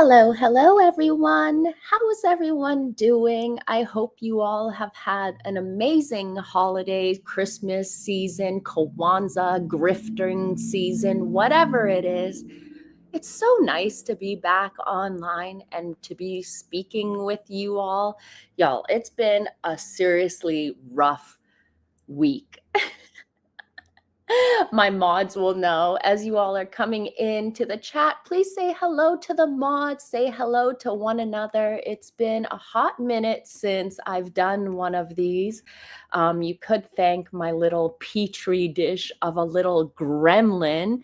Hello, everyone. How is everyone doing? I hope you all have had an amazing holiday, Christmas season, Kwanzaa, grifting season, whatever it is. It's so nice to be back online and to be speaking with you all. Y'all, it's been a seriously rough week. My mods will know as you all are coming into the chat. Please say hello to the mods, say hello to one another. It's been a hot minute since I've done one of these. You could thank my little petri dish of a little gremlin.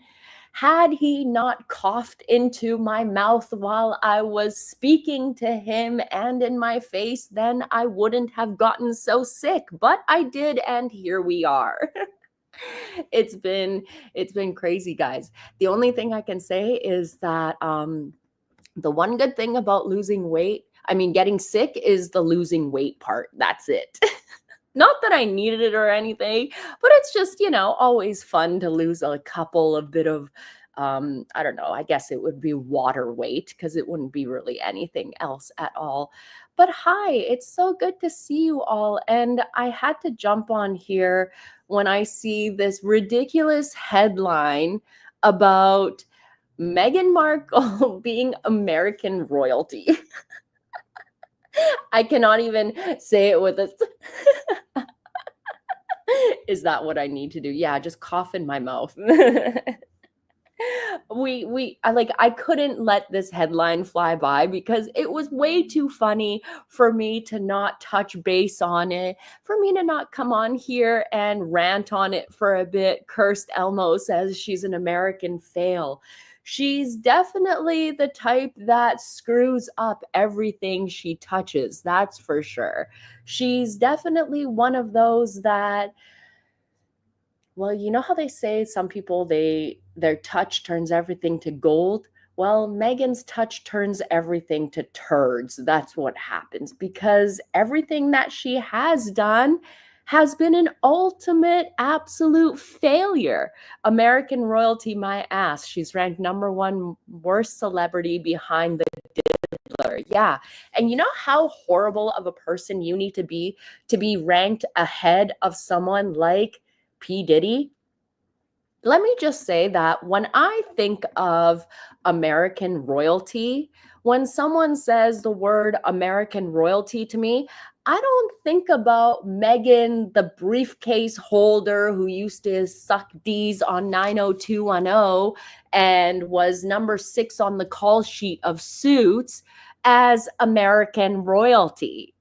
Had he not coughed into my mouth while I was speaking to him and in my face, then I wouldn't have gotten so sick. But I did, and here we are. it's been it's been crazy, guys. The only thing I can say is that the one good thing about losing weight, I mean getting sick, is the losing weight part. That's it. Not that I needed it or anything, but it's just, always fun to lose a couple of bit of I don't know, I guess it would be water weight because it wouldn't be really anything else at all. But hi, it's so good to see you all. And I had to jump on here when I see this ridiculous headline about Meghan Markle being American royalty. I cannot even say it with a Is that what I need to do? Yeah, just cough in my mouth. I couldn't let this headline fly by because it was way too funny for me to not touch base on it, for me to not come on here and rant on it for a bit. Cursed Elmo says she's an American fail. She's definitely the type that screws up everything she touches, that's for sure. She's definitely one of those that, well, you know how they say some people, their touch turns everything to gold? Well, Megan's touch turns everything to turds. That's what happens because everything that she has done has been an ultimate absolute failure. American royalty, my ass. She's ranked number one worst celebrity behind the Diddler. Yeah. And you know how horrible of a person you need to be ranked ahead of someone like P. Diddy? Let me just say that when I think of American royalty, when someone says the word American royalty to me, I don't think about Megan, the briefcase holder who used to suck D's on 90210 and was number 6 on the call sheet of Suits, as American royalty.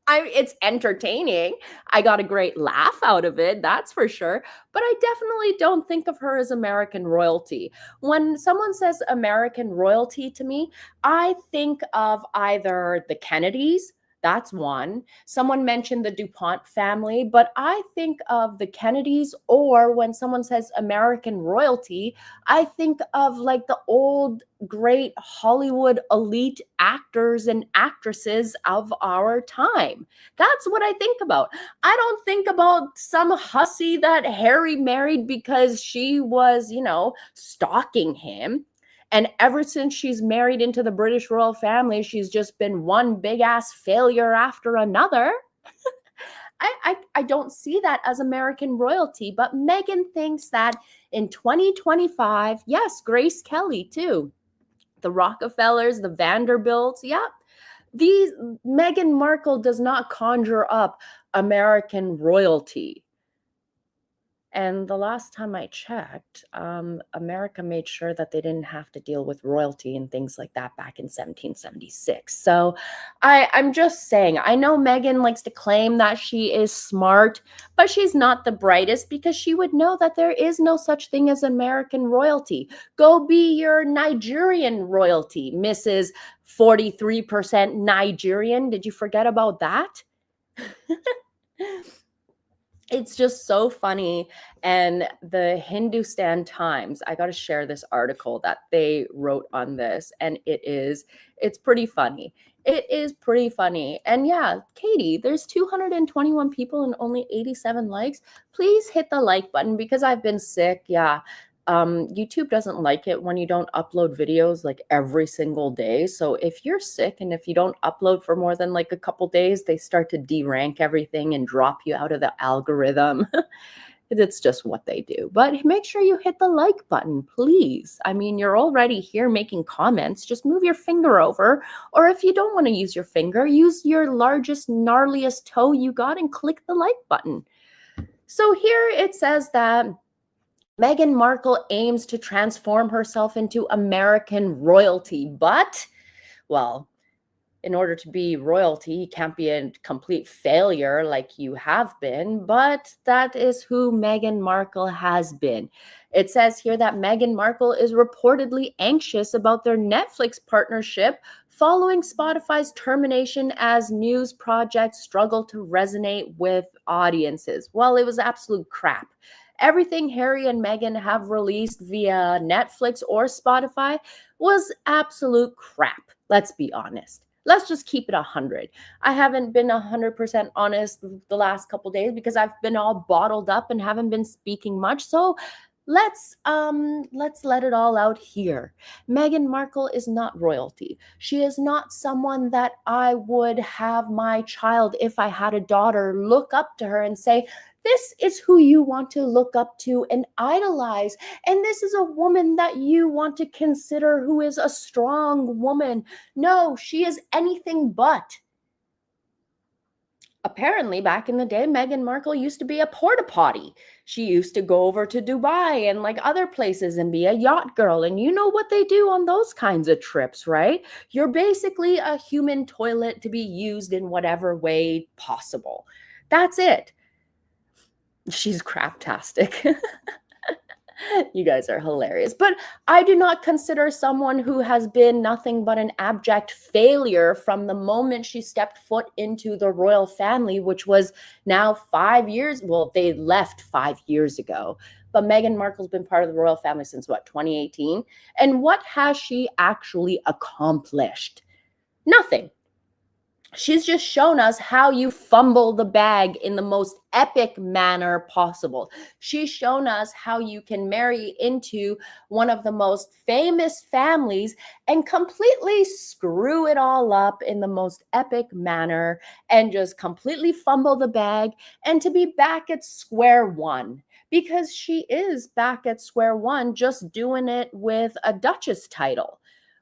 It's entertaining. I got a great laugh out of it, that's for sure. But I definitely don't think of her as American royalty. When someone says American royalty to me, I think of either the Kennedys. That's one. Someone mentioned the DuPont family, but I think of the Kennedys, or when someone says American royalty, I think of like the old great Hollywood elite actors and actresses of our time. That's what I think about. I don't think about some hussy that Harry married because she was, stalking him. And ever since she's married into the British royal family, she's just been one big ass failure after another. I don't see that as American royalty, but Meghan thinks that in 2025, yes, Grace Kelly too, the Rockefellers, the Vanderbilts, yeah. Meghan Markle does not conjure up American royalty. And the last time I checked, America made sure that they didn't have to deal with royalty and things like that back in 1776. So I'm just saying, I know Meghan likes to claim that she is smart, but she's not the brightest because she would know that there is no such thing as American royalty. Go be your Nigerian royalty, Mrs. 43% Nigerian. Did you forget about that? It's just so funny. And the Hindustan Times, I got to share this article that they wrote on this, and it's pretty funny. It is pretty funny. And yeah, Katie, there's 221 people and only 87 likes. Please hit the like button because I've been sick. Yeah. YouTube doesn't like it when you don't upload videos like every single day. So if you're sick and if you don't upload for more than like a couple days, they start to derank everything and drop you out of the algorithm. It's just what they do. But make sure you hit the like button, please. I mean, you're already here making comments. Just move your finger over. Or if you don't want to use your finger, use your largest, gnarliest toe you got and click the like button. So here it says that Meghan Markle aims to transform herself into American royalty, but, well, in order to be royalty, you can't be a complete failure like you have been, but that is who Meghan Markle has been. It says here that Meghan Markle is reportedly anxious about their Netflix partnership following Spotify's termination as news projects struggle to resonate with audiences. Well, it was absolute crap. Everything Harry and Meghan have released via Netflix or Spotify was absolute crap. Let's be honest. Let's just keep it 100. I haven't been 100% honest the last couple days because I've been all bottled up and haven't been speaking much. So let's let it all out here. Meghan Markle is not royalty. She is not someone that I would have my child, if I had a daughter, look up to her and say, this is who you want to look up to and idolize. And this is a woman that you want to consider who is a strong woman. No, she is anything but. Apparently, back in the day, Meghan Markle used to be a porta potty. She used to go over to Dubai and like other places and be a yacht girl. And you know what they do on those kinds of trips, right? You're basically a human toilet to be used in whatever way possible. That's it. She's craptastic. You guys are hilarious. But I do not consider someone who has been nothing but an abject failure from the moment she stepped foot into the royal family, which was now 5 years. Well, they left 5 years ago. But Meghan Markle's been part of the royal family since what, 2018? And what has she actually accomplished? Nothing. She's just shown us how you fumble the bag in the most epic manner possible. She's shown us how you can marry into one of the most famous families and completely screw it all up in the most epic manner and just completely fumble the bag and to be back at square one. Because she is back at square one, just doing it with a Duchess title.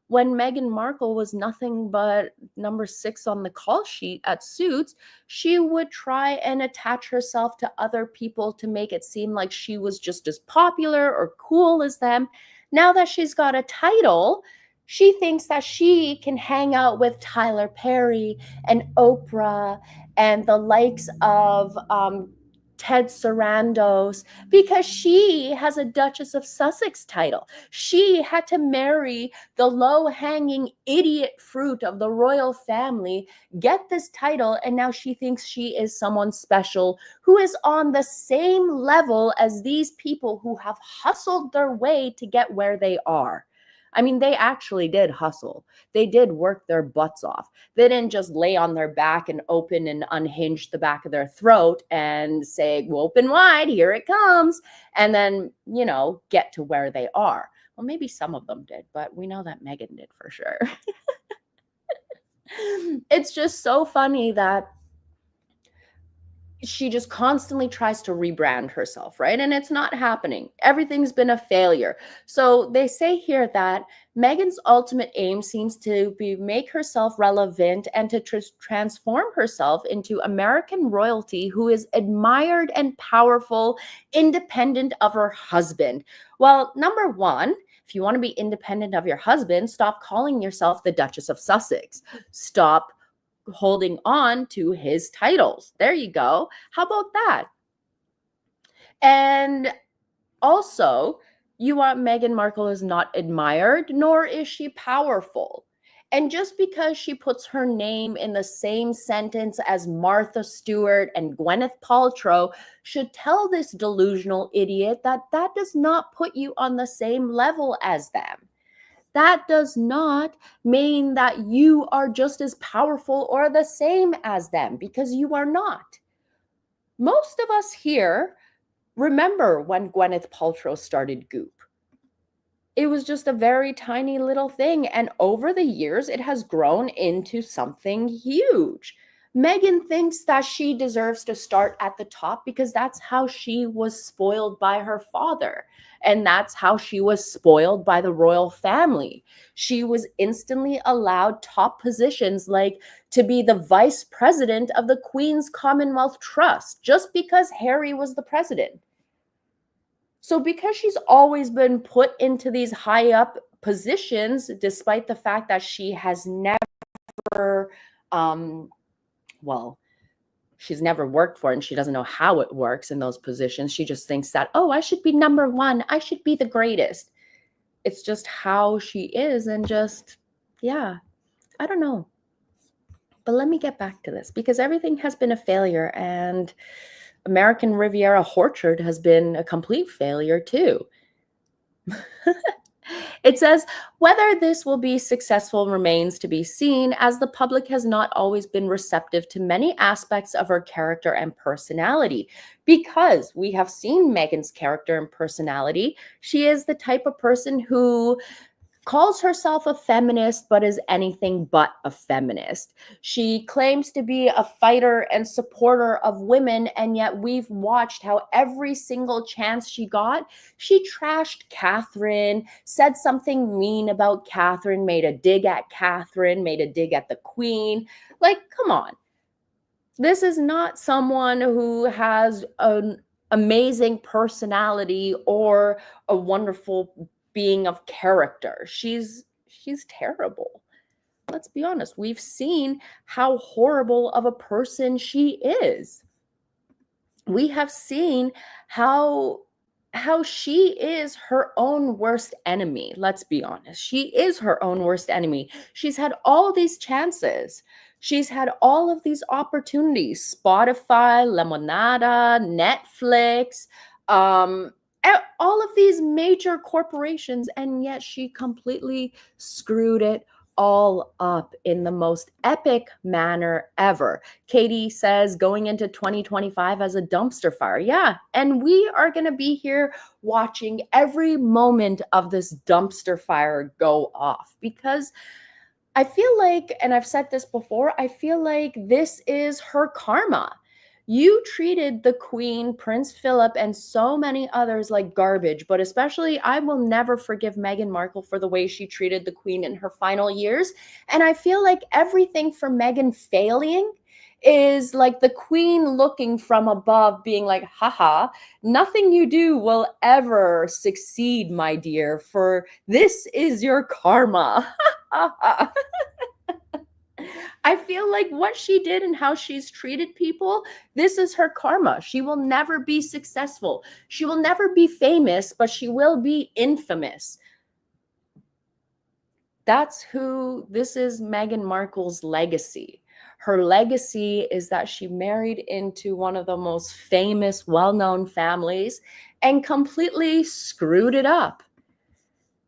When Meghan Markle was nothing but number 6 on the call sheet at Suits, she would try and attach herself to other people to make it seem like she was just as popular or cool as them. Now that she's got a title, she thinks that she can hang out with Tyler Perry and Oprah and the likes of Ted Sarandos because she has a Duchess of Sussex title. She had to marry the low-hanging idiot fruit of the royal family, get this title, and now she thinks she is someone special who is on the same level as these people who have hustled their way to get where they are. I mean, they actually did hustle. They did work their butts off. They didn't just lay on their back and open and unhinge the back of their throat and say, open wide, here it comes, and then, get to where they are. Well, maybe some of them did, but we know that Meghan did for sure. It's just so funny that she just constantly tries to rebrand herself, right? And it's not happening. Everything's been a failure. So they say here that Meghan's ultimate aim seems to be make herself relevant and to transform herself into American royalty who is admired and powerful, independent of her husband. Well, number one, if you want to be independent of your husband, stop calling yourself the Duchess of Sussex. Stop holding on to his titles. There you go. How about that? And also, you want Meghan Markle is not admired, nor is she powerful. And just because she puts her name in the same sentence as Martha Stewart and Gwyneth Paltrow should tell this delusional idiot that that does not put you on the same level as them. That does not mean that you are just as powerful or the same as them, because you are not. Most of us here remember when Gwyneth Paltrow started Goop. It was just a very tiny little thing, and over the years, it has grown into something huge. Meghan thinks that she deserves to start at the top because that's how she was spoiled by her father, and that's how she was spoiled by the royal family. She was instantly allowed top positions, like to be the vice president of the Queen's Commonwealth Trust, just because Harry was the president. So because she's always been put into these high up positions, despite the fact that she has never, um, well, she's never worked for it and she doesn't know how it works in those positions. She just thinks that, oh, I should be number one. I should be the greatest. It's just how she is. And just, yeah, I don't know. But let me get back to this because everything has been a failure. And American Riviera Orchard has been a complete failure too. It says, whether this will be successful remains to be seen, as the public has not always been receptive to many aspects of her character and personality. Because we have seen Meghan's character and personality, she is the type of person who calls herself a feminist, but is anything but a feminist. She claims to be a fighter and supporter of women, and yet we've watched how every single chance she got, she trashed Catherine, said something mean about Catherine, made a dig at Catherine, made a dig at the Queen. Like, come on. This is not someone who has an amazing personality or a wonderful being of character. She's terrible. Let's be honest. We've seen how horrible of a person she is. We have seen how she is her own worst enemy. Let's be honest. She is her own worst enemy. She's had all these chances. She's had all of these opportunities. Spotify, Lemonada, Netflix, all of these major corporations, and yet she completely screwed it all up in the most epic manner ever. Katie says going into 2025 as a dumpster fire. Yeah, and we are going to be here watching every moment of this dumpster fire go off because I feel like, and I've said this before, I feel like this is her karma. You treated the Queen, Prince Philip, and so many others like garbage, but especially I will never forgive Meghan Markle for the way she treated the Queen in her final years. And I feel like everything for Meghan failing is like the Queen looking from above, being like, haha, nothing you do will ever succeed, my dear, for this is your karma. I feel like what she did and how she's treated people, this is her karma. She will never be successful. She will never be famous, but she will be infamous. This is Meghan Markle's legacy. Her legacy is that she married into one of the most famous, well-known families and completely screwed it up.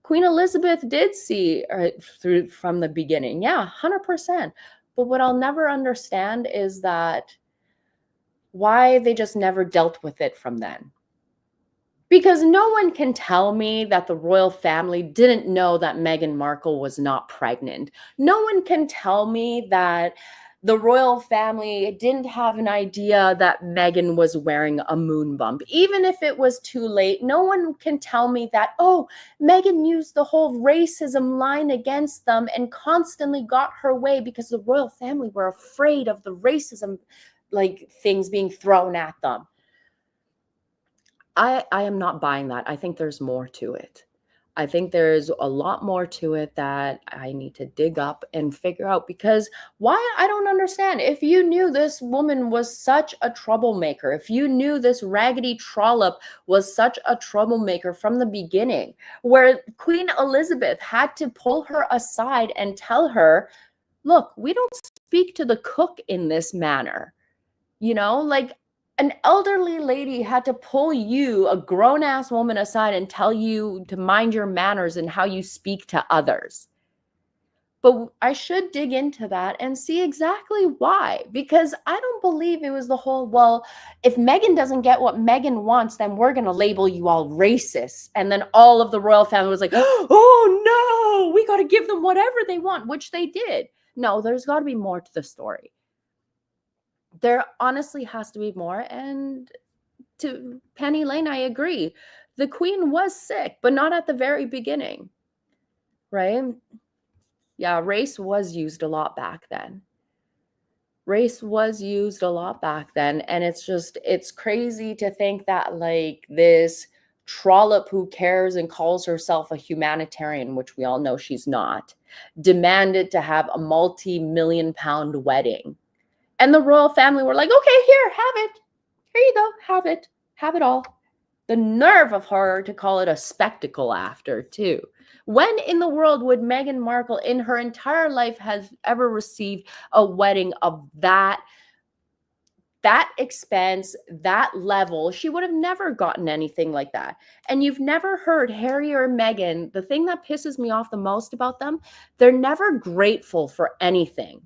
Queen Elizabeth did see through from the beginning. Yeah, 100%. But what I'll never understand is that why they just never dealt with it from then. Because no one can tell me that the royal family didn't know that Meghan Markle was not pregnant. No one can tell me that the royal family didn't have an idea that Meghan was wearing a moon bump. Even if it was too late, no one can tell me that, oh, Meghan used the whole racism line against them and constantly got her way because the royal family were afraid of the racism, like, things being thrown at them. I am not buying that. I think there's more to it. I think there's a lot more to it that I need to dig up and figure out because why I don't understand. If you knew this woman was such a troublemaker, if you knew this raggedy trollop was such a troublemaker from the beginning, where Queen Elizabeth had to pull her aside and tell her, look, we don't speak to the cook in this manner. You know, like, an elderly lady had to pull you, a grown-ass woman, aside and tell you to mind your manners and how you speak to others. But I should dig into that and see exactly why, because I don't believe it was the whole, well, if Meghan doesn't get what Meghan wants, then we're going to label you all racist. And then all of the royal family was like, oh no, we got to give them whatever they want, which they did. No, there's got to be more to the story. There honestly has to be more. And to Penny Lane, I agree. The queen was sick, but not at the very beginning, right? Yeah, race was used a lot back then. Race was used a lot back then. And it's crazy to think that like this trollop who cares and calls herself a humanitarian, which we all know she's not, demanded to have a multi-million-pound wedding. And the royal family were like, okay, here, have it. Here you go, have it all. The nerve of her to call it a spectacle after, too. When in the world would Meghan Markle in her entire life have ever received a wedding of that expense, that level? She would have never gotten anything like that. And you've never heard Harry or Meghan, the thing that pisses me off the most about them, they're never grateful for anything.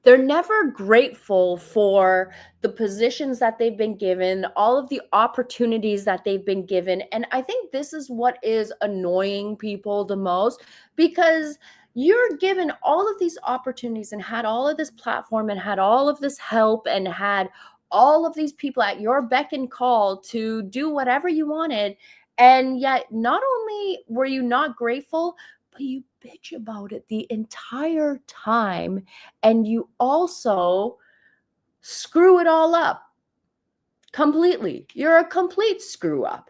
They're never grateful for the positions that they've been given, all of the opportunities that they've been given. And I think this is what is annoying people the most, because you're given all of these opportunities and had all of this platform and had all of this help and had all of these people at your beck and call to do whatever you wanted. And yet, not only were you not grateful, but you bitch about it the entire time, and you also screw it all up completely. You're a complete screw up.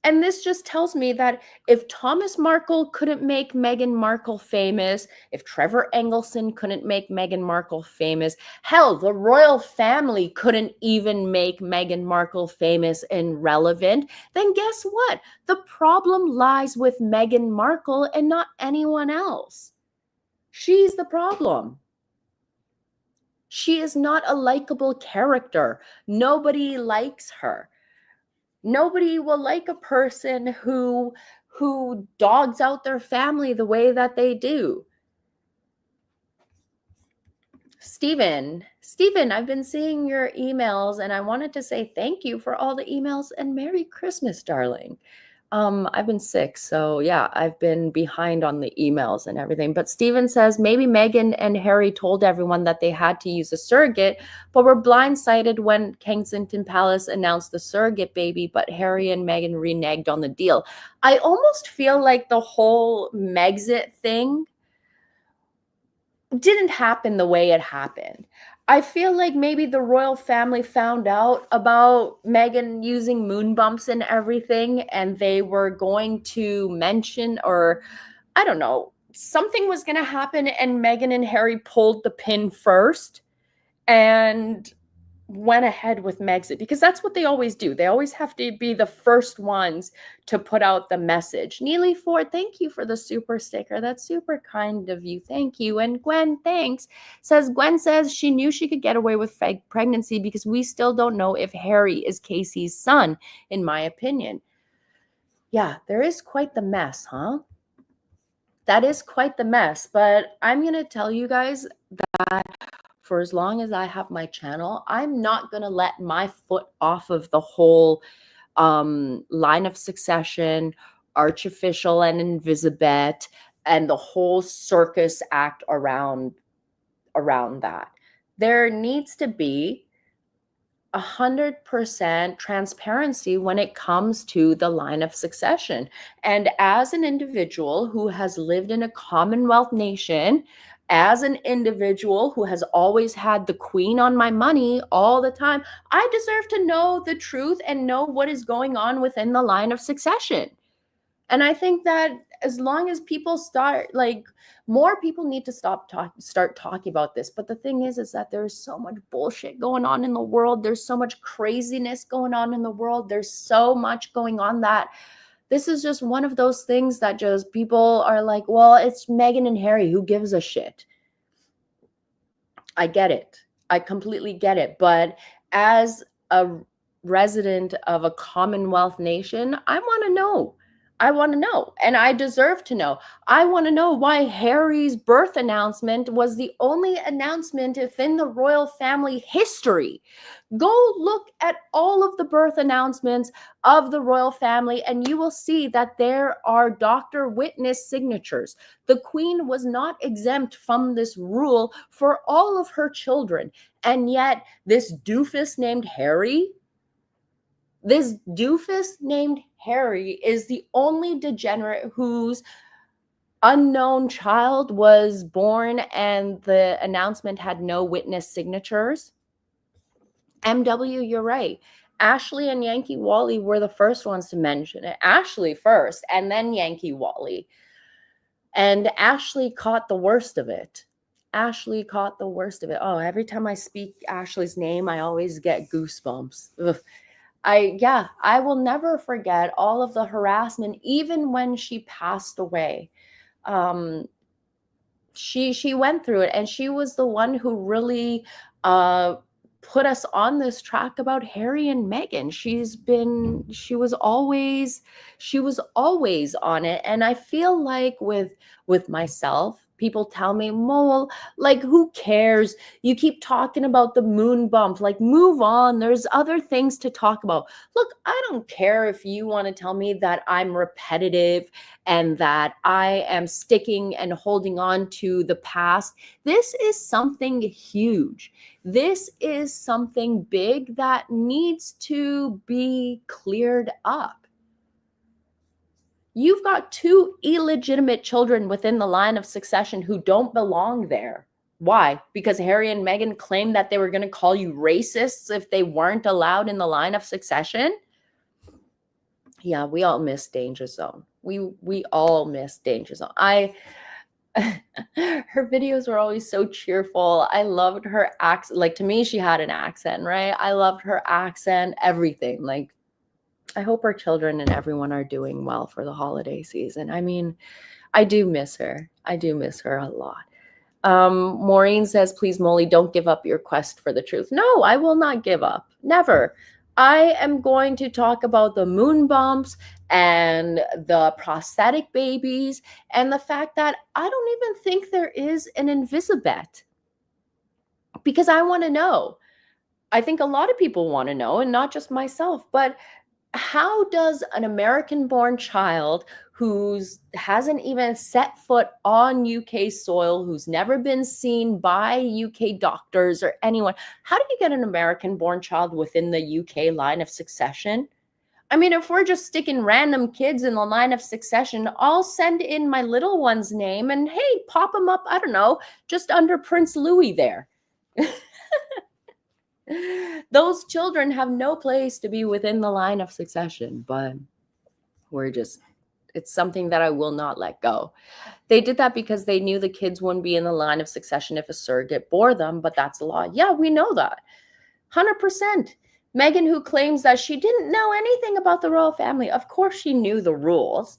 And this just tells me that if Thomas Markle couldn't make Meghan Markle famous, if Trevor Engelson couldn't make Meghan Markle famous, hell, the royal family couldn't even make Meghan Markle famous and relevant, then guess what? The problem lies with Meghan Markle and not anyone else. She's the problem. She is not a likable character. Nobody likes her. Nobody will like a person who dogs out their family the way that they do. Stephen, I've been seeing your emails and I wanted to say thank you for all the emails and Merry Christmas, darling. I've been sick, so yeah, I've been behind on the emails and everything. But Steven says maybe Meghan and Harry told everyone that they had to use a surrogate, but were blindsided when Kensington Palace announced the surrogate baby, but Harry and Meghan reneged on the deal. I almost feel like the whole Megxit thing didn't happen the way it happened. I feel like maybe the royal family found out about Meghan using moon bumps and everything, and they were going to mention, or I don't know, something was going to happen, and Meghan and Harry pulled the pin first and went ahead with Megxit, because that's what they always do. They always have to be the first ones to put out the message. Neely Ford, thank you for the super sticker. That's super kind of you. Thank you. And Gwen, thanks. Gwen says she knew she could get away with fake pregnancy because we still don't know if Harry is Casey's son, in my opinion. Yeah, there is quite the mess, huh? That is quite the mess. But I'm going to tell you guys that for as long as I have my channel, I'm not going to let my foot off of the whole line of succession, artificial and Invisibet, and the whole circus act around that. There needs to be 100% transparency when it comes to the line of succession. And as an individual who has lived in a Commonwealth nation, as an individual who has always had the queen on my money all the time, I deserve to know the truth and know what is going on within the line of succession. And I think that as long as people start, like, more people need to start talking about this. But the thing is that there's so much bullshit going on in the world. There's so much craziness going on in the world. There's so much going on that this is just one of those things that just people are like, well, it's Meghan and Harry. Who gives a shit? I get it. I completely get it. But as a resident of a Commonwealth nation, I want to know. I want to know, and I deserve to know. I want to know why Harry's birth announcement was the only announcement within the royal family history. Go look at all of the birth announcements of the royal family, and you will see that there are doctor witness signatures. The queen was not exempt from this rule for all of her children. And yet, this doofus named Harry is the only degenerate whose unknown child was born and the announcement had no witness signatures. MW, you're right. Ashley and Yankee Wally were the first ones to mention it. Ashley first, and then Yankee Wally. And Ashley caught the worst of it. Ashley caught the worst of it. Oh, every time I speak Ashley's name, I always get goosebumps. Ugh. I will never forget all of the harassment, even when she passed away. Um, she went through it, and she was the one who really uh put us on this track about Harry and Meghan. She was always on it. And I feel like with myself, people tell me, Mole, like, who cares? You keep talking about the moon bump, like, move on. There's other things to talk about. Look, I don't care if you want to tell me that I'm repetitive and that I am sticking and holding on to the past. This is something huge. This is something big that needs to be cleared up. You've got two illegitimate children within the line of succession who don't belong there. Why? Because Harry and Meghan claimed that they were going to call you racists if they weren't allowed in the line of succession? Yeah, we all miss Danger Zone. We all miss Danger Zone. Her videos were always so cheerful. I loved her accent. Like, to me, she had an accent, right? I loved her accent, everything. Like, I hope our children and everyone are doing well for the holiday season. I mean, I do miss her. I do miss her a lot. Maureen says, please, Molly, don't give up your quest for the truth. No, I will not give up. Never. I am going to talk about the moon bumps and the prosthetic babies and the fact that I don't even think there is an Invisibet, because I want to know. I think a lot of people want to know, and not just myself, but how does an American-born child who's hasn't even set foot on UK soil, who's never been seen by UK doctors or anyone, how do you get an American-born child within the UK line of succession? I mean, if we're just sticking random kids in the line of succession, I'll send in my little one's name and, hey, pop them up, I don't know, just under Prince Louis there. Those children have no place to be within the line of succession, but it's something that I will not let go. They did that because they knew the kids wouldn't be in the line of succession if a surrogate bore them, but that's the law. Yeah, we know that. 100%. Meghan, who claims that she didn't know anything about the royal family, of course she knew the rules.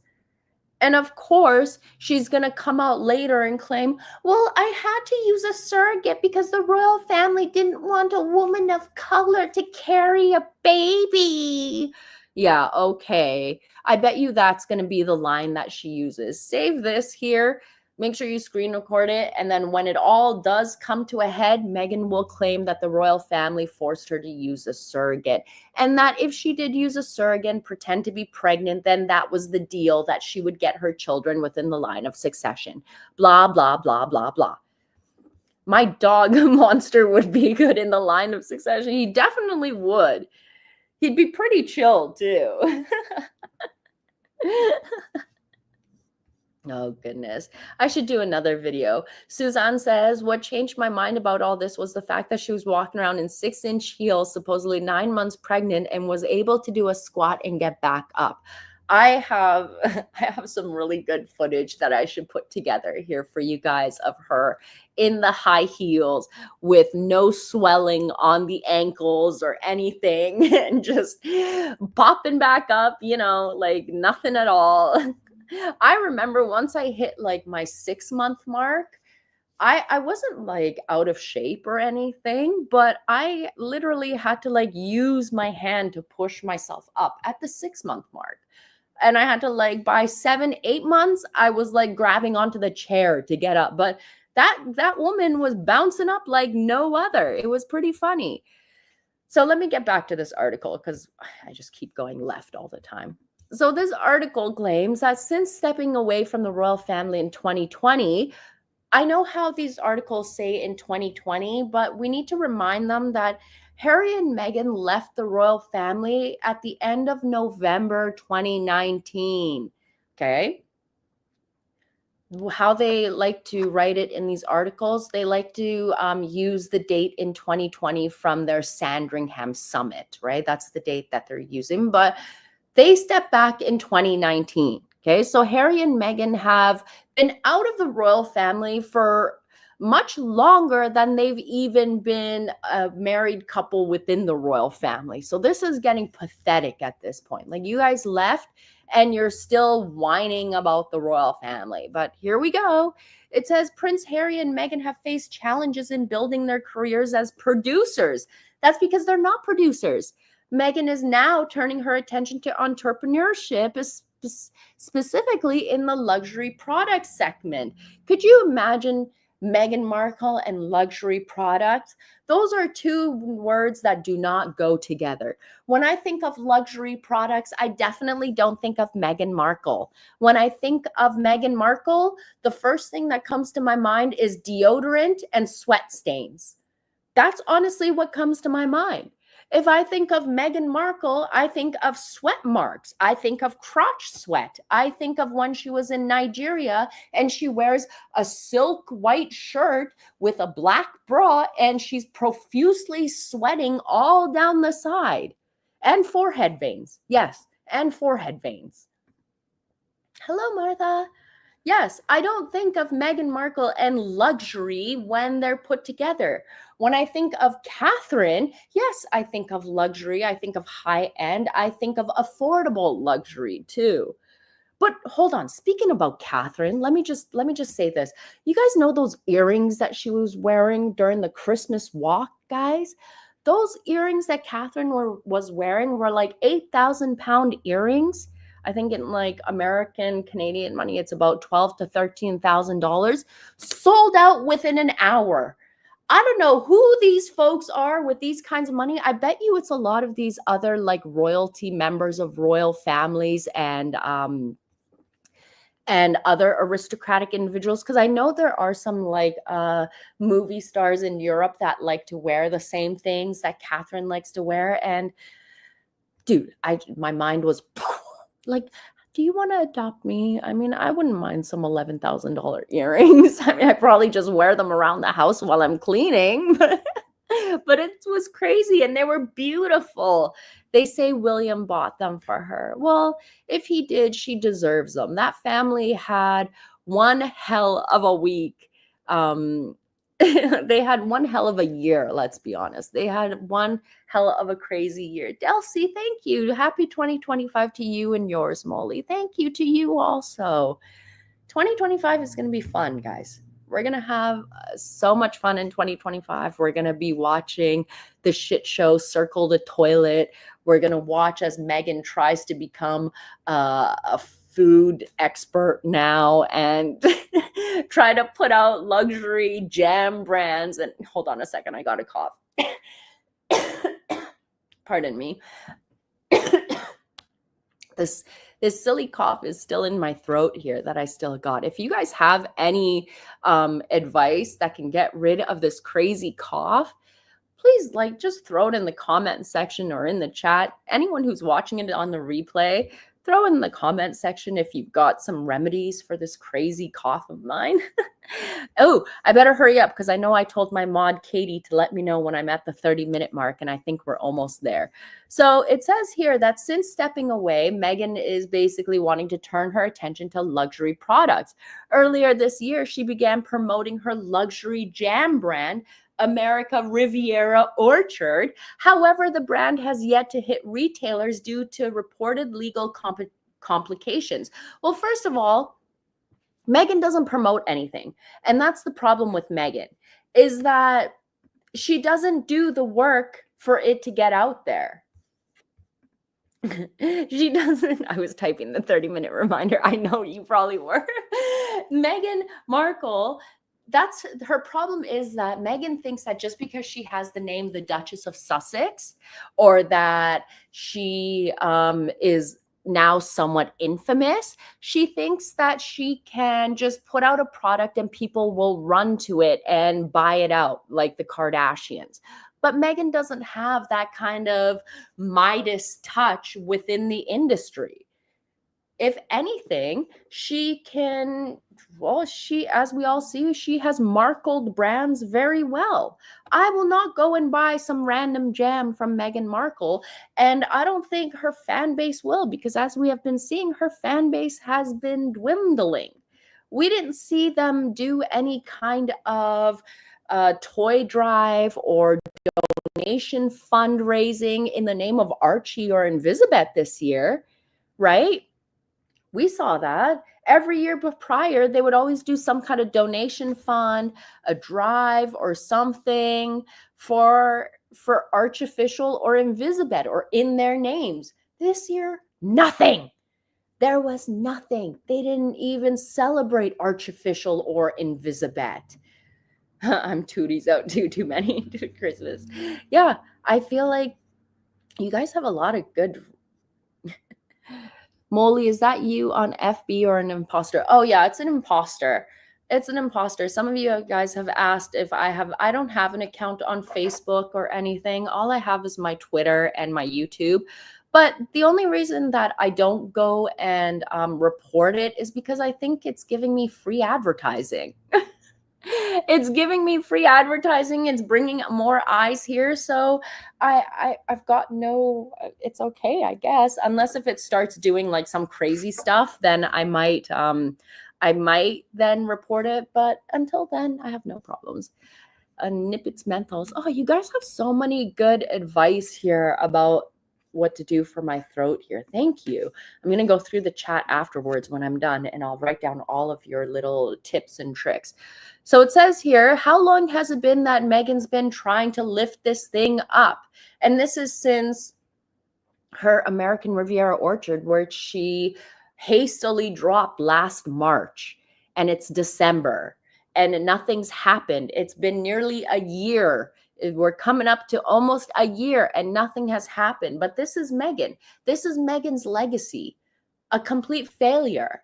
And of course, she's going to come out later and claim, well, I had to use a surrogate because the royal family didn't want a woman of color to carry a baby. Yeah, okay. I bet you that's going to be the line that she uses. Save this here. Make sure you screen record it. And then when it all does come to a head, Meghan will claim that the royal family forced her to use a surrogate. And that if she did use a surrogate and pretend to be pregnant, then that was the deal, that she would get her children within the line of succession. Blah, blah, blah, blah, blah. My dog Monster would be good in the line of succession. He definitely would. He'd be pretty chill too. Oh, goodness. I should do another video. Suzanne says, what changed my mind about all this was the fact that she was walking around in 6-inch heels, supposedly 9 months pregnant, and was able to do a squat and get back up. I have some really good footage that I should put together here for you guys of her in the high heels with no swelling on the ankles or anything and just popping back up, like nothing at all. I remember once I hit like my 6-month mark, I wasn't like out of shape or anything, but I literally had to like use my hand to push myself up at the 6-month mark. And I had to like by 7, 8 months, I was like grabbing onto the chair to get up. But that woman was bouncing up like no other. It was pretty funny. So let me get back to this article because I just keep going left all the time. So this article claims that since stepping away from the royal family in 2020, I know how these articles say in 2020, but we need to remind them that Harry and Meghan left the royal family at the end of November 2019. Okay. How they like to write it in these articles, they like to use the date in 2020 from their Sandringham summit, right? That's the date that they're using. But they stepped back in 2019. Okay, so Harry and Meghan have been out of the royal family for much longer than they've even been a married couple within the royal family. So this is getting pathetic at this point. Like, you guys left and you're still whining about the royal family. But here we go. It says Prince Harry and Meghan have faced challenges in building their careers as producers. That's because they're not producers. Meghan is now turning her attention to entrepreneurship, specifically in the luxury product segment. Could you imagine Meghan Markle and luxury products? Those are two words that do not go together. When I think of luxury products, I definitely don't think of Meghan Markle. When I think of Meghan Markle, the first thing that comes to my mind is deodorant and sweat stains. That's honestly what comes to my mind. If I think of Meghan Markle, I think of sweat marks. I think of crotch sweat. I think of when she was in Nigeria and she wears a silk white shirt with a black bra and she's profusely sweating all down the side. And forehead veins. Yes, and forehead veins. Hello, Martha. Yes, I don't think of Meghan Markle and luxury when they're put together. When I think of Catherine, yes, I think of luxury. I think of high end. I think of affordable luxury too. But hold on, speaking about Catherine, let me just say this. You guys know those earrings that she was wearing during the Christmas walk, guys? Those earrings that Catherine was wearing were like 8,000-pound earrings. I think in like American Canadian money, it's about $12,000 to $13,000. Sold out within an hour. I don't know who these folks are with these kinds of money. I bet you it's a lot of these other like royalty members of royal families and other aristocratic individuals, because I know there are some like movie stars in Europe that like to wear the same things that Catherine likes to wear. And dude, my mind was like, do you want to adopt me? I mean, I wouldn't mind some $11,000 earrings. I mean, I probably just wear them around the house while I'm cleaning, but it was crazy and they were beautiful. They say William bought them for her. Well, if he did, she deserves them. That family had one hell of a week. They had one hell of a year, let's be honest. They had one hell of a crazy year. Delcy, thank you. Happy 2025 to you and yours, Molly. Thank you to you also. 2025 is going to be fun, guys. We're going to have so much fun in 2025. We're going to be watching the shit show Circle the Toilet. We're going to watch as Meghan tries to become a food expert now and try to put out luxury jam brands. And hold on a second, I got a cough. Pardon me. This silly cough is still in my throat here that I still got. If you guys have any advice that can get rid of this crazy cough, please like just throw it in the comment section or in the chat. Anyone who's watching it on the replay, throw in the comment section if you've got some remedies for this crazy cough of mine. Oh, I better hurry up because I know I told my mod Katie to let me know when I'm at the 30-minute mark, and I think we're almost there. So it says here that since stepping away, Meghan is basically wanting to turn her attention to luxury products. Earlier this year, she began promoting her luxury jam brand, America Riviera Orchard. However, the brand has yet to hit retailers due to reported legal complications. Well, first of all, Meghan doesn't promote anything. And that's the problem with Meghan, is that she doesn't do the work for it to get out there. She doesn't. I was typing the 30-minute reminder. I know you probably were. Meghan Markle, that's her problem, is that Meghan thinks that just because she has the name the Duchess of Sussex, or that she is now somewhat infamous, she thinks that she can just put out a product and people will run to it and buy it out like the Kardashians. But Meghan doesn't have that kind of Midas touch within the industry. If anything, she can, well, as we all see, she has markled brands very well. I will not go and buy some random jam from Meghan Markle, and I don't think her fan base will, because as we have been seeing, her fan base has been dwindling. We didn't see them do any kind of toy drive or donation fundraising in the name of Archie or Invisibeth this year, right? We saw that every year prior. They would always do some kind of donation fund, a drive or something for Archofficial or Invisibeth or in their names. This year, nothing. There was nothing. They didn't even celebrate Archofficial or Invisibeth. I'm tooties out too many to Christmas. Yeah, I feel like you guys have a lot of good. Molly, is that you on FB or an imposter? Oh yeah, it's an imposter. It's an imposter. Some of you guys have asked if I don't have an account on Facebook or anything. All I have is my Twitter and my YouTube. But the only reason that I don't go and report it is because I think it's giving me free advertising. It's giving me free advertising. It's bringing more eyes here. So I've got no, it's okay, I guess. Unless if it starts doing like some crazy stuff, then I might then report it. But until then, I have no problems. Nippets menthols. Oh, you guys have so many good advice here about what to do for my throat here. Thank you. I'm going to go through the chat afterwards when I'm done, and I'll write down all of your little tips and tricks. So it says here, how long has it been that Meghan's been trying to lift this thing up? And this is since her American Riviera Orchard, where she hastily dropped last March, and it's December and nothing's happened. It's been nearly a year. We're coming up to almost a year and nothing has happened. But this is Meghan. This is Meghan's legacy, a complete failure.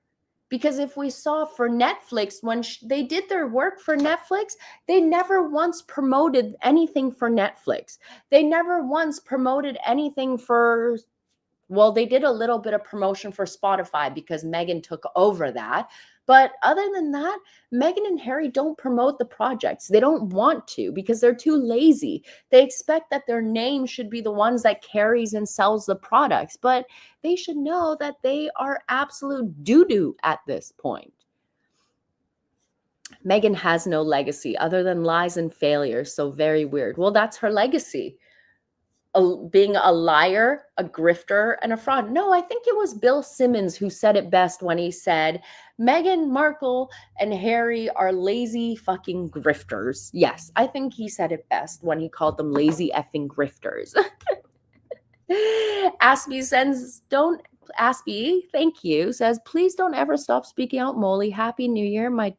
Because if we saw for Netflix, when they did their work for Netflix, they never once promoted anything for Netflix. They never once promoted anything for, well, they did a little bit of promotion for Spotify because Meghan took over that. But other than that, Meghan and Harry don't promote the projects. They don't want to because they're too lazy. They expect that their name should be the ones that carries and sells the products. But they should know that they are absolute doo-doo at this point. Meghan has no legacy other than lies and failures. So very weird. Well, that's her legacy. Being a liar, a grifter, and a fraud. No, I think it was Bill Simmons who said it best when he said, Meghan Markle and Harry are lazy fucking grifters. Yes, I think he said it best when he called them lazy effing grifters. Aspie sends, Aspie, thank you, says, please don't ever stop speaking out, Molly. Happy New Year. My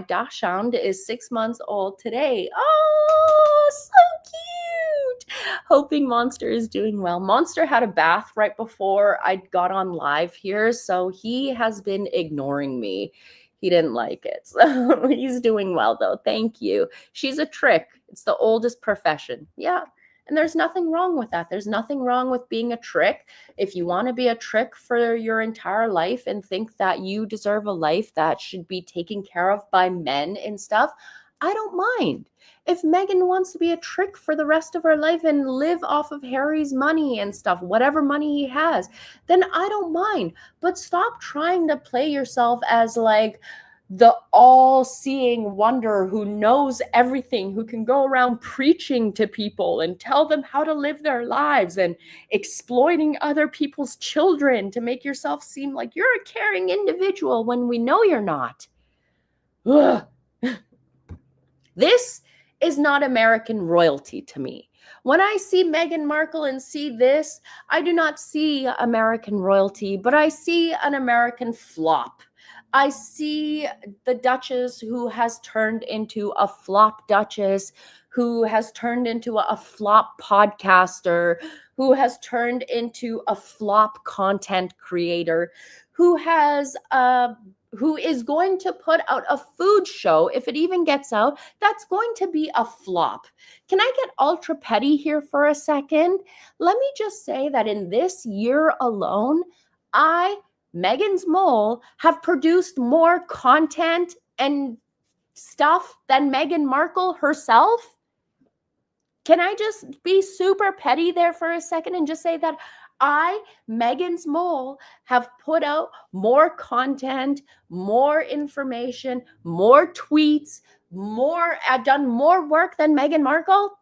dachshund is 6 months old today. Oh, so cute. Hoping Monster is doing well. Monster had a bath right before I got on live here, so he has been ignoring me. He didn't like it. So he's doing well, though. Thank you. She's a trick. It's the oldest profession. Yeah. And there's nothing wrong with that. There's nothing wrong with being a trick. If you want to be a trick for your entire life and think that you deserve a life that should be taken care of by men and stuff, I don't mind. If Meghan wants to be a trick for the rest of her life and live off of Harry's money and stuff, whatever money he has, then I don't mind. But stop trying to play yourself as like the all-seeing wonder who knows everything, who can go around preaching to people and tell them how to live their lives and exploiting other people's children to make yourself seem like you're a caring individual when we know you're not. Ugh. This is not American royalty to me. When I see Meghan Markle and see this, I do not see American royalty, but I see an American flop. I see the Duchess who has turned into a flop Duchess, who has turned into a flop podcaster, who has turned into a flop content creator, who has who is going to put out a food show, if it even gets out, that's going to be a flop. Can I get ultra petty here for a second? Let me just say that in this year alone, MeghansMole, have produced more content and stuff than Meghan Markle herself. Can I just be super petty there for a second and just say that MeghansMole, have put out more content, more information, more tweets, done more work than Meghan Markle?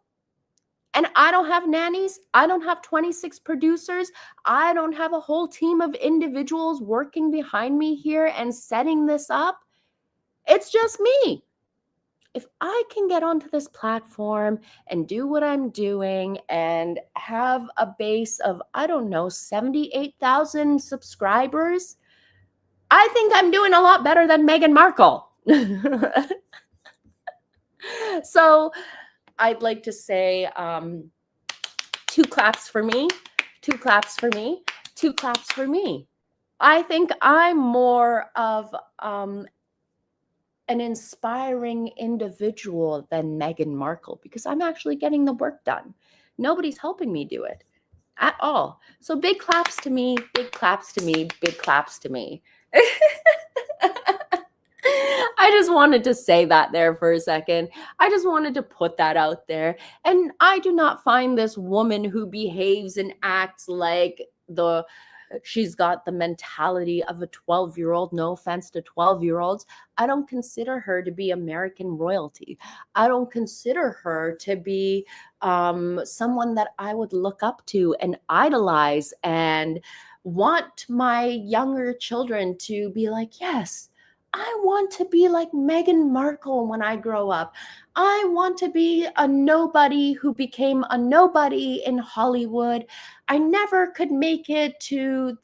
And I don't have nannies. I don't have 26 producers. I don't have a whole team of individuals working behind me here and setting this up. It's just me. If I can get onto this platform and do what I'm doing and have a base of, I don't know, 78,000 subscribers, I think I'm doing a lot better than Meghan Markle. So I'd like to say 2 claps for me, 2 claps for me, 2 claps for me. I think I'm more of an inspiring individual than Meghan Markle because I'm actually getting the work done. Nobody's helping me do it at all. So big claps to me, big claps to me, big claps to me. I just wanted to say that there for a second. I just wanted to put that out there. And I do not find this woman who behaves and acts like she's got the mentality of a 12-year-old. No offense to 12-year-olds. I don't consider her to be American royalty. I don't consider her to be someone that I would look up to and idolize and want my younger children to be like, yes, I want to be like Meghan Markle when I grow up. I want to be a nobody who became a nobody in Hollywood. I never could make it to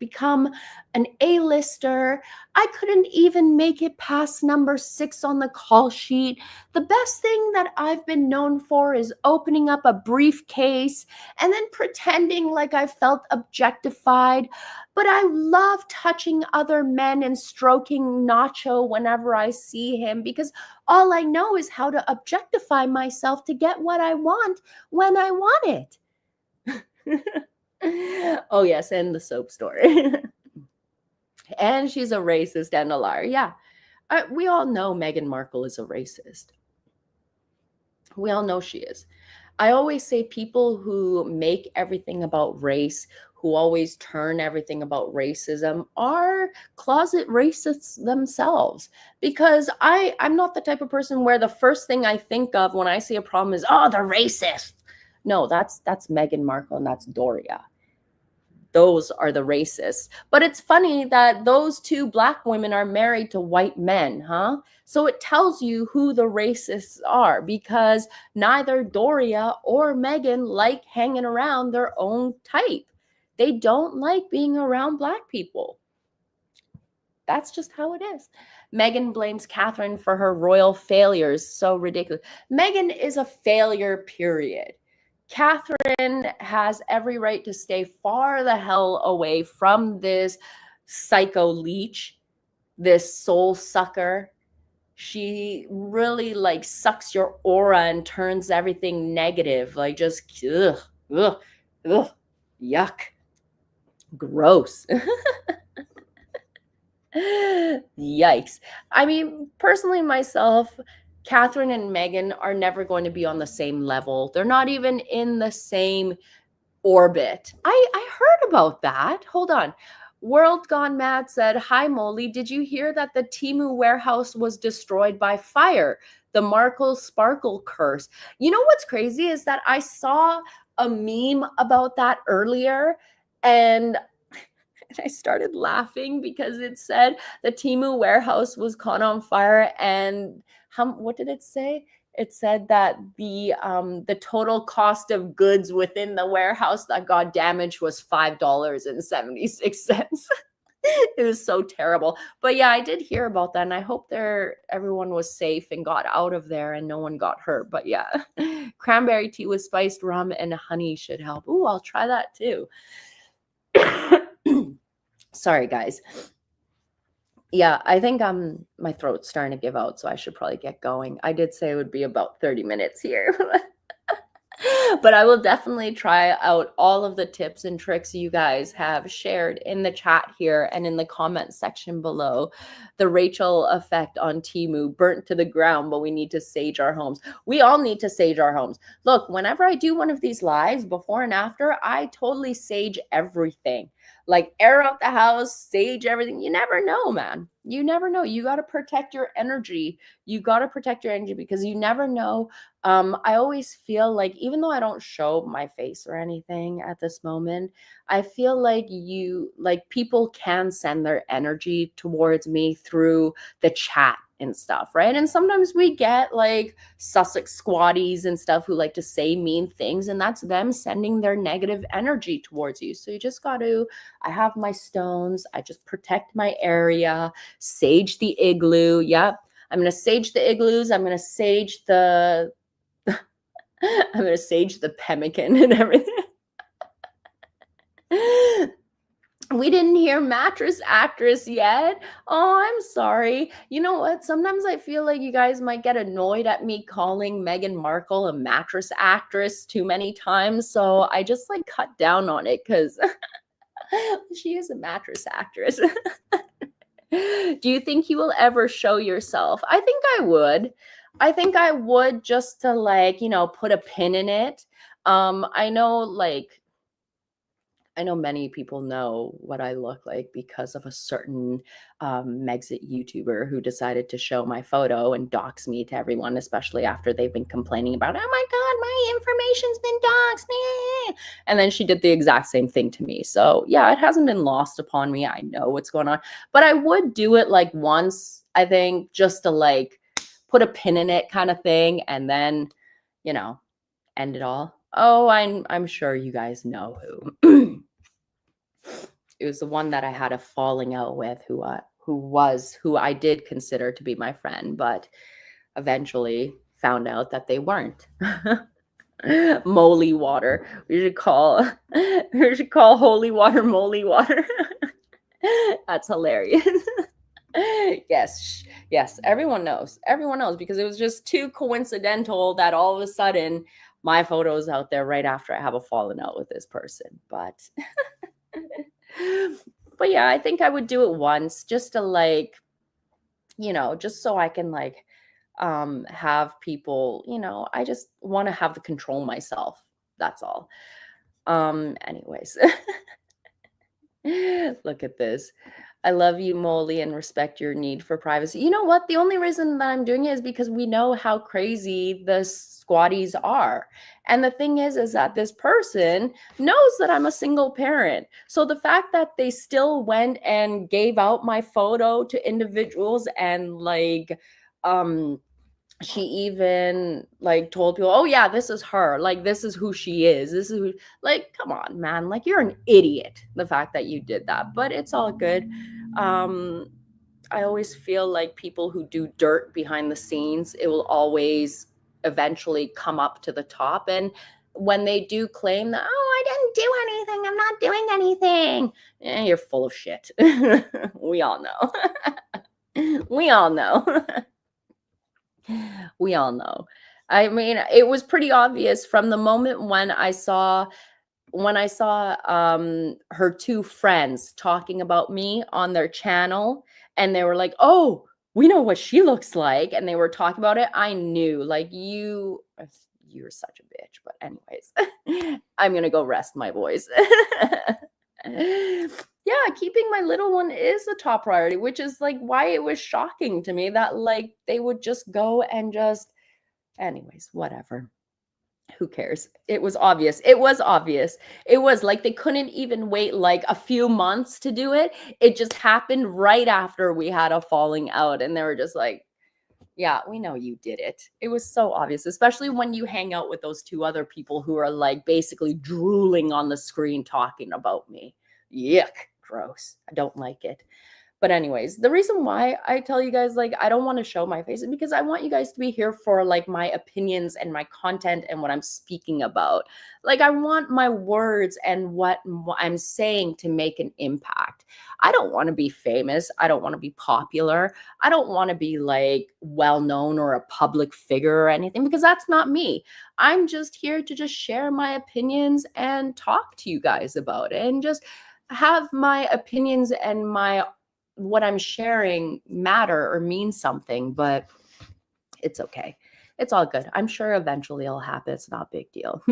become an A-lister. I couldn't even make it past number 6 on the call sheet. The best thing that I've been known for is opening up a briefcase and then pretending like I felt objectified. But I love touching other men and stroking Nacho whenever I see him because all I know is how to objectify myself to get what I want when I want it. Oh, yes, and the soap story. And she's a racist and a liar. Yeah, we all know Meghan Markle is a racist. We all know she is. I always say people who make everything about race, who always turn everything about racism, are closet racists themselves. Because I'm not the type of person where the first thing I think of when I see a problem is, oh, they're racist. No, that's Meghan Markle and that's Doria. Those are the racists. But it's funny that those 2 Black women are married to white men, huh? So it tells you who the racists are because neither Doria or Meghan like hanging around their own type. They don't like being around Black people. That's just how it is. Meghan blames Catherine for her royal failures. So ridiculous. Meghan is a failure, period. Catherine has every right to stay far the hell away from this psycho leech, this soul sucker. She really sucks your aura and turns everything negative. Like just ugh, yuck, gross. Yikes. I mean, personally, myself, Catherine and Meghan are never going to be on the same level. They're not even in the same orbit. I heard about that. Hold on. World Gone Mad said, hi, Molly. Did you hear that the Temu warehouse was destroyed by fire? The Markle Sparkle curse. You know what's crazy is that I saw a meme about that earlier and I started laughing because it said the Temu warehouse was caught on fire and what did it say? It said that the total cost of goods within the warehouse that got damaged was $5.76. It was so terrible. But yeah, I did hear about that, and I hope everyone was safe and got out of there and no one got hurt. But yeah, cranberry tea with spiced rum and honey should help. Ooh, I'll try that too. Sorry, guys. Yeah, I think my throat's starting to give out, so I should probably get going. I did say it would be about 30 minutes here. But I will definitely try out all of the tips and tricks you guys have shared in the chat here and in the comment section below. The Rachel effect on Temu, burnt to the ground, but we need to sage our homes. We all need to sage our homes. Look, whenever I do one of these lives, before and after, I totally sage everything. Like air out the house, sage everything. You never know, man. You never know. You got to protect your energy. You got to protect your energy because you never know. I always feel like, even though I don't show my face or anything at this moment, I feel like people can send their energy towards me through the chat and stuff, right? And sometimes we get like Sussex squatties and stuff who like to say mean things, and that's them sending their negative energy towards you. So you just got to, I have my stones, I just protect my area, sage the igloo. Yep. I'm going to sage the igloos. I'm going to sage the pemmican and everything. We didn't hear mattress actress yet. Oh, I'm sorry. You know what? Sometimes I feel like you guys might get annoyed at me calling Meghan Markle a mattress actress too many times. So I just like cut down on it because she is a mattress actress. Do you think you will ever show yourself? I think I would. I think I would, just to like, put a pin in it. I know many people know what I look like because of a certain Megxit YouTuber who decided to show my photo and dox me to everyone, especially after they've been complaining about, oh my God, my information's been doxed. And then she did the exact same thing to me. So yeah, it hasn't been lost upon me. I know what's going on, but I would do it like once, I think, just to like put a pin in it kind of thing. And then, end it all. Oh, I'm sure you guys know who. It was the one that I had a falling out with, who I did consider to be my friend, but eventually found out that they weren't. Moly water. We should call holy water moly water. That's hilarious. Yes. Everyone knows because it was just too coincidental that all of a sudden my photo is out there right after I have a falling out with this person. But yeah, I think I would do it once just to like, just so I can like have people, I just want to have the control myself. That's all. Anyways. Look at this. I love you, Molly, and respect your need for privacy. You know what? The only reason that I'm doing it is because we know how crazy the squatties are. And the thing is that this person knows that I'm a single parent. So the fact that they still went and gave out my photo to individuals and like, she even like told people, oh yeah, this is her, like this is who she is, this is who, like, come on, man, like you're an idiot, the fact that you did that. But it's all good. I always feel like people who do dirt behind the scenes, it will always eventually come up to the top. And when they do claim that, oh, I didn't do anything, I'm not doing anything, you're full of shit. We all know. We all know. We all know. I mean, it was pretty obvious from the moment when I saw her two friends talking about me on their channel, and they were like, oh, we know what she looks like, and they were talking about it. I knew, like, you're such a bitch. But anyways, I'm gonna go rest my voice. Yeah, keeping my little one is a top priority, which is like why it was shocking to me that like they would just go and just, anyways, whatever. Who cares? It was obvious. It was like they couldn't even wait like a few months to do it. It just happened right after we had a falling out, and they were just like, Yeah, we know you did it. It was so obvious, especially when you hang out with those two other people who are like basically drooling on the screen talking about me. Yuck, gross. I don't like it. But anyways, the reason why I tell you guys like I don't want to show my face is because I want you guys to be here for like my opinions and my content and what I'm speaking about. Like I want my words and what I'm saying to make an impact. I don't want to be famous. I don't want to be popular. I don't want to be like well known or a public figure or anything because that's not me. I'm just here to just share my opinions and talk to you guys about it and just have my opinions and my what I'm sharing matter or mean something, but it's okay. It's all good. I'm sure eventually it'll happen. It's not a big deal.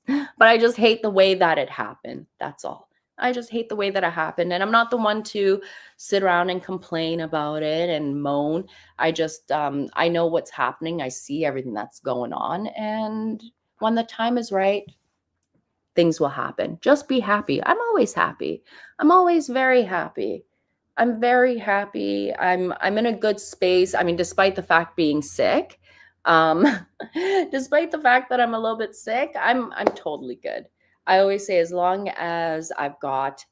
But I just hate the way that it happened. That's all. I just hate the way that it happened. And I'm not the one to sit around and complain about it and moan. I just, I know what's happening. I see everything that's going on. And when the time is right, things will happen. Just be happy. I'm always happy. I'm always very happy. I'm very happy. I'm in a good space. I mean, despite the fact being sick, um, despite the fact that I'm a little bit sick, I'm totally good. I always say as long as I've got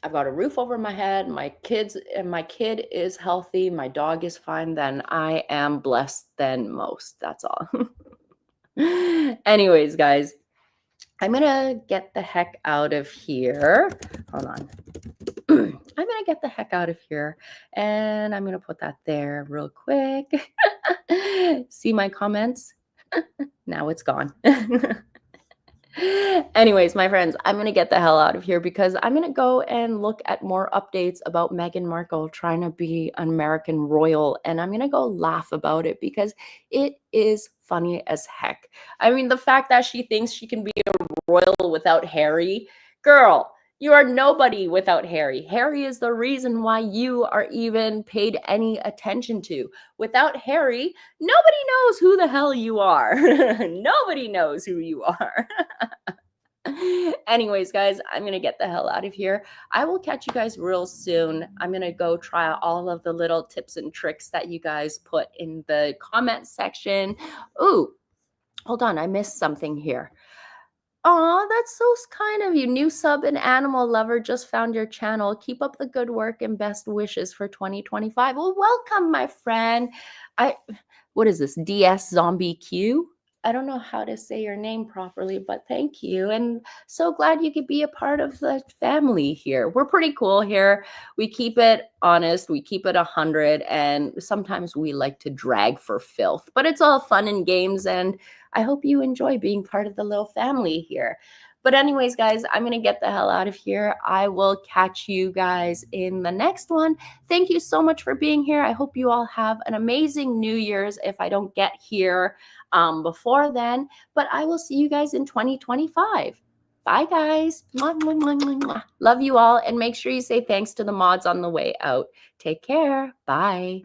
a roof over my head, my kid is healthy, my dog is fine, then I am blessed than most. That's all. Anyways, guys, I'm gonna get the heck out of here. Hold on. I'm gonna get the heck out of here and I'm gonna put that there real quick. See my comments? Now it's gone. Anyways, my friends, I'm going to get the hell out of here because I'm going to go and look at more updates about Meghan Markle trying to be an American royal. And I'm going to go laugh about it because it is funny as heck. I mean, the fact that she thinks she can be a royal without Harry, girl, you are nobody without Harry. Harry is the reason why you are even paid any attention to. Without Harry, nobody knows who the hell you are. Nobody knows who you are. Anyways, guys, I'm going to get the hell out of here. I will catch you guys real soon. I'm going to go try all of the little tips and tricks that you guys put in the comment section. Ooh, hold on. I missed something here. Aw, that's so kind of you. New sub and animal lover just found your channel. Keep up the good work and best wishes for 2025. Well, welcome, my friend. What is this? DS Zombie Q? I don't know how to say your name properly, but thank you. And so glad you could be a part of the family here. We're pretty cool here. We keep it honest. We keep it 100. And sometimes we like to drag for filth, but it's all fun and games. And I hope you enjoy being part of the little family here. But anyways, guys, I'm going to get the hell out of here. I will catch you guys in the next one. Thank you so much for being here. I hope you all have an amazing New Year's if I don't get here before then. But I will see you guys in 2025. Bye, guys. Mwah, mwah, mwah, mwah, mwah. Love you all. And make sure you say thanks to the mods on the way out. Take care. Bye.